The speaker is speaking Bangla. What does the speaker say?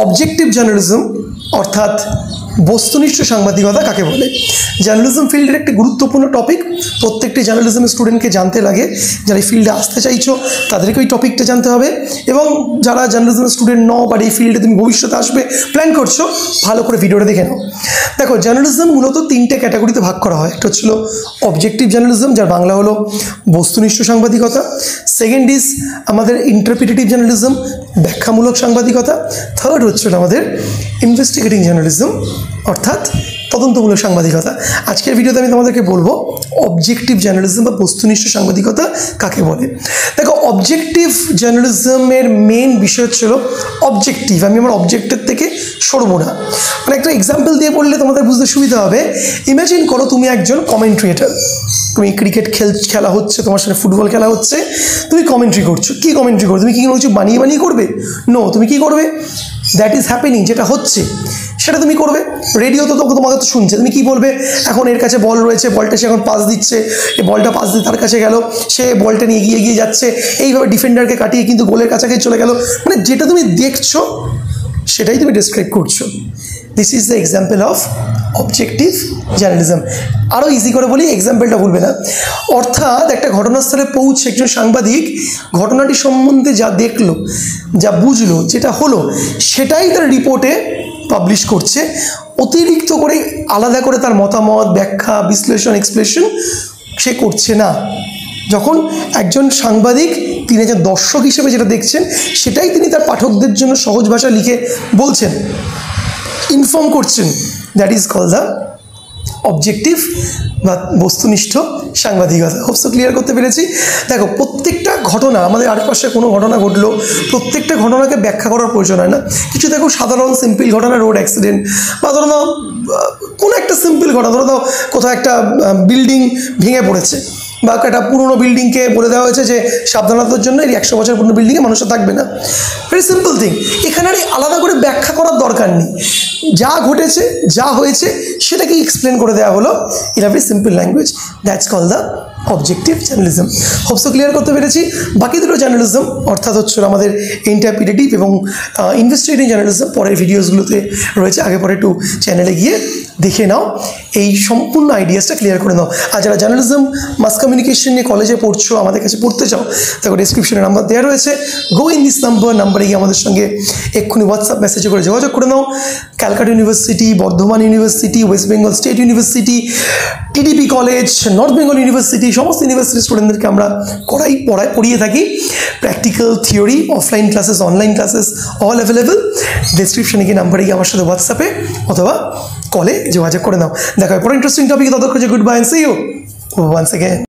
অবজেক্টিভ জার্নালিজম অর্থাৎ বস্তুনিষ্ঠ সাংবাদিকতা কাকে বলে? জার্নালিজম ফিল্ডের একটি গুরুত্বপূর্ণ টপিক, প্রত্যেকটি জার্নালিজম স্টুডেন্টকে জানতে লাগে। যারা এই ফিল্ডে আসতে চাইছো তাদেরকে ওই টপিকটা জানতে হবে, এবং যারা জার্নালিজম স্টুডেন্ট নও বা এই ফিল্ডে তুমি ভবিষ্যতে আসবে প্ল্যান করছো, ভালো করে ভিডিওটা দেখে নাও। দেখো, জার্নালিজম মূলত তিনটে ক্যাটাগরিতে ভাগ করা হয়। একটা হচ্ছিল অবজেক্টিভ জার্নালিজম, যার বাংলা হলো বস্তুনিষ্ঠ সাংবাদিকতা। সেকেন্ড ইজ আমাদের ইন্টারপ্রিটেটিভ জার্নালিজম, ব্যাখ্যামূলক সাংবাদিকতা। থার্ড হচ্ছিল আমাদের ইনভেস্টিগেটিং জার্নালিজম অর্থাৎ তদন্তমূলক সাংবাদিকতা। আজকের ভিডিওতে আমি তোমাদেরকে বলবো অবজেক্টিভ জার্নালিজম বা বস্তুনিষ্ঠ সাংবাদিকতা কাকে বলে। দেখো, অবজেক্টিভ জার্নালিজমের মেন বিষয় হচ্ছিল অবজেক্টিভ। আমি আমার অবজেক্টের থেকে সরবো না। মানে একটা এক্সাম্পল দিয়ে বললে তোমাদের বুঝতে সুবিধা হবে। ইমাজিন করো তুমি একজন কমেন্ট্রিয়েটার, তুমি ক্রিকেট খেলা হচ্ছে, তোমার সাথে ফুটবল খেলা হচ্ছে, তুমি কমেন্ট্রি করছো। কি কমেন্ট্রি করো? তুমি কি কিছু বানিয়ে বানিয়ে করবে? নো, তুমি কি করবে? দ্যাট ইজ হ্যাপেনিং, যেটা হচ্ছে সেটা তুমি করবে। রেডিও তো তোমাকে তো শুনছে, তুমি কি বলবে? এখন এর কাছে বল রয়েছে, বলটা সে এখন পাস দিচ্ছে, এই বলটা পাস দিয়ে তার কাছে গেল, সে বলটা নিয়ে এগিয়ে এগিয়ে যাচ্ছে, এইভাবে ডিফেন্ডারকে কাটিয়ে কিন্তু গোলের কাছাকাছি চলে গেল। মানে যেটা তুমি দেখছো সেটাই তুমি ডেসক্রাইব করছো। This is the example of objective journalism. আরও ইজি করে বলি, এক্সাম্পলটা ভুলবে না। অর্থাৎ একটা ঘটনাস্থলে পৌঁছে একজন সাংবাদিক ঘটনাটি সম্বন্ধে যা দেখলো, যা বুঝলো, যেটা হলো, সেটাই তার রিপোর্টে পাবলিশ করছে। অতিরিক্ত করে আলাদা করে তার মতামত, ব্যাখ্যা, বিশ্লেষণ, এক্সপ্লেনেশন সে করছে না। যখন একজন সাংবাদিক তিনি একজন দর্শক হিসেবে যেটা দেখছেন সেটাই তিনি তার পাঠকদের জন্য সহজ ভাষা লিখে বলছেন, ইনফর্ম করছেন। That is call the objective বা বস্তুনিষ্ঠ সাংবাদিকতা। হোপসো ক্লিয়ার করতে পেরেছি। দেখো, প্রত্যেকটা ঘটনা, আমাদের আশেপাশে কোনো ঘটনা ঘটলো, প্রত্যেকটা ঘটনাকে ব্যাখ্যা করার প্রয়োজন হয় না। কিছু দেখো সাধারণ সিম্পল ঘটনা, রোড অ্যাক্সিডেন্ট, বা ধরো দাও কোনো একটা সিম্পল ঘটনা, ধরো দাও কোথাও একটা বিল্ডিং ভেঙে পড়েছে, বা একটা পুরনো বিল্ডিংকে বলে দেওয়া হয়েছে যে সাবধানতার জন্য এই 100 বছর পুরনো বিল্ডিংয়ে মানুষটা থাকবে না। Very simple thing. এখানে আর আলাদা করে ব্যাখ্যা করার দরকার নেই। যা ঘটেছে, যা হয়েছে সেটাকে এক্সপ্লেন করে দেওয়া হলো in a very simple language. That's call the objective journalism. Hope so clear করতে পেরেছি। বাকি দুটো জার্নালিজম অর্থাৎ হচ্ছে আমাদের ইন্টারপ্রিটেটিভ এবং ইনভেস্টিগেটিভ জার্নালিজম পরের ভিডিওসগুলোতে রয়েছে, আগে পরে একটু চ্যানেলে গিয়ে দেখে নাও, এই সম্পূর্ণ আইডিয়াসটা ক্লিয়ার করে নাও। আর যারা জার্নালিজম মাস কমিউনিকেশন নিয়ে কলেজে পড়ছো, আমাদের কাছে পড়তে চাও, দেখো ডেসক্রিপশনে নাম্বার দেওয়া রয়েছে, গো ইন দিস নাম্বারে গিয়ে আমাদের সঙ্গে এক্ষুনি হোয়াটসঅ্যাপ মেসেজে করে যোগাযোগ করে নাও। Calcutta university, Bardhaman university, west Bengal state university, TDP college, north Bengal university, সমস্ত ইউনিভার্সিটি স্টুডেন্টদেরকে আমরা পড়িয়ে থাকি। Practical, theory, offline classes, online classes all available. ডেসক্রিপশনে গিয়ে নাম্বারে গিয়ে আমার সাথে হোয়াটসঅ্যাপে অথবা কলে যোগাযোগ করে নাও। দেখা হয় পরে ইন্টারেস্টিং টপিক। ততক্ষণ good bye, see you once again.